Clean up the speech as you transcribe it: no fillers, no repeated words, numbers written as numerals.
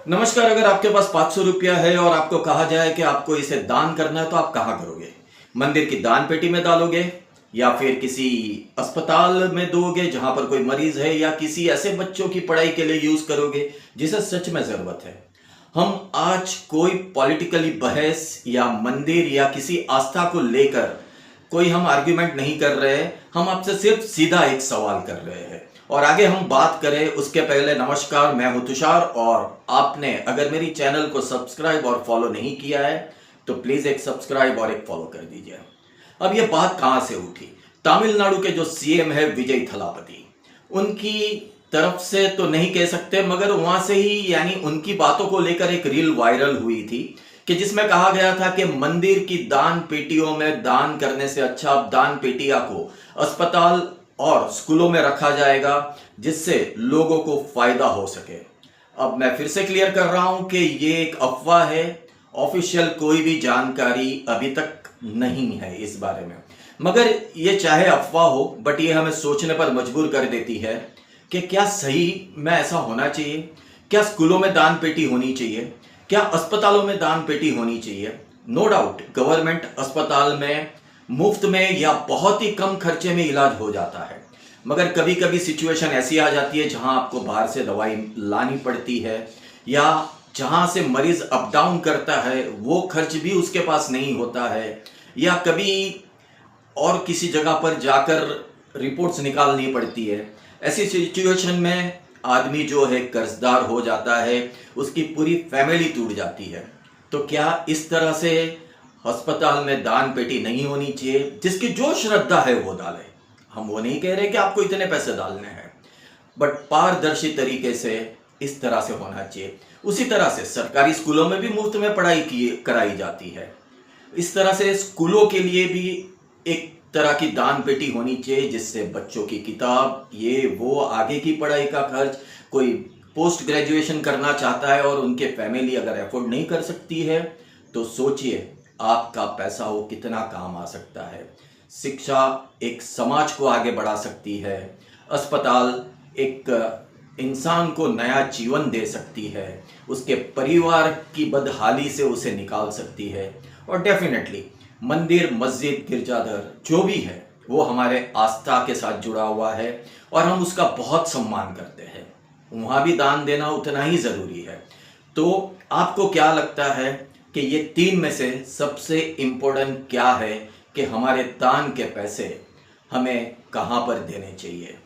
नमस्कार। अगर आपके पास 500 रुपया है और आपको कहा जाए कि आपको इसे दान करना है तो आप कहाँ करोगे? मंदिर की दान पेटी में डालोगे या फिर किसी अस्पताल में दोगे जहां पर कोई मरीज है, या किसी ऐसे बच्चों की पढ़ाई के लिए यूज करोगे जिसे सच में जरूरत है? हम आज कोई पॉलिटिकली बहस या मंदिर या किसी आस्था को लेकर कोई हम आर्ग्यूमेंट नहीं कर रहे हैं। हम आपसे सिर्फ सीधा एक सवाल कर रहे हैं। और आगे हम बात करें उसके पहले नमस्कार, मैं हूं तुषार, और आपने अगर मेरी चैनल को सब्सक्राइब और फॉलो नहीं किया है तो प्लीज एक सब्सक्राइब और एक फॉलो कर दीजिए। अब ये बात कहां से उठी? तमिलनाडु के जो सीएम है विजय थलापति, उनकी तरफ से तो नहीं कह सकते, मगर वहां से ही यानी उनकी बातों को लेकर एक रील वायरल हुई थी कि जिसमें कहा गया था कि मंदिर की दान पेटियों में दान करने से अच्छा अब दान पेटिया को अस्पताल और स्कूलों में रखा जाएगा जिससे लोगों को फायदा हो सके। अब मैं फिर से क्लियर कर रहा हूं कि ये एक अफवाह है। ऑफिशियल कोई भी जानकारी अभी तक नहीं है इस बारे में, मगर ये चाहे अफवाह हो बट ये हमें सोचने पर मजबूर कर देती है कि क्या सही में ऐसा होना चाहिए? क्या स्कूलों में दान पेटी होनी चाहिए? क्या अस्पतालों में दान पेटी होनी चाहिए? नो डाउट गवर्नमेंट अस्पताल में मुफ्त में या बहुत ही कम खर्चे में इलाज हो जाता है, मगर कभी कभी सिचुएशन ऐसी आ जाती है जहां आपको बाहर से दवाई लानी पड़ती है, या जहां से मरीज अप डाउन करता है वो खर्च भी उसके पास नहीं होता है, या कभी और किसी जगह पर जाकर रिपोर्ट्स निकालनी पड़ती है। ऐसी सिचुएशन में आदमी जो है कर्जदार हो जाता है, उसकी पूरी फैमिली टूट जाती है। तो क्या इस तरह से अस्पताल में दान पेटी नहीं होनी चाहिए? जिसकी जो श्रद्धा है वो डाले। हम वो नहीं कह रहे कि आपको इतने पैसे डालने हैं, बट पारदर्शी तरीके से इस तरह से होना चाहिए। उसी तरह से सरकारी स्कूलों में भी मुफ्त में पढ़ाई की कराई जाती है। इस तरह से स्कूलों के लिए भी एक तरह की दान पेटी होनी चाहिए जिससे बच्चों की किताब, ये वो आगे की पढ़ाई का खर्च, कोई पोस्ट ग्रेजुएशन करना चाहता है और उनके फैमिली अगर अफोर्ड नहीं कर सकती है तो सोचिए आपका पैसा वो कितना काम आ सकता है। शिक्षा एक समाज को आगे बढ़ा सकती है। अस्पताल एक इंसान को नया जीवन दे सकती है, उसके परिवार की बदहाली से उसे निकाल सकती है। और डेफिनेटली मंदिर, मस्जिद, गिरजाघर जो भी है वो हमारे आस्था के साथ जुड़ा हुआ है और हम उसका बहुत सम्मान करते हैं। वहाँ भी दान देना उतना ही ज़रूरी है। तो आपको क्या लगता है कि ये तीन में से सबसे इम्पोर्टेंट क्या है कि हमारे दान के पैसे हमें कहाँ पर देने चाहिए?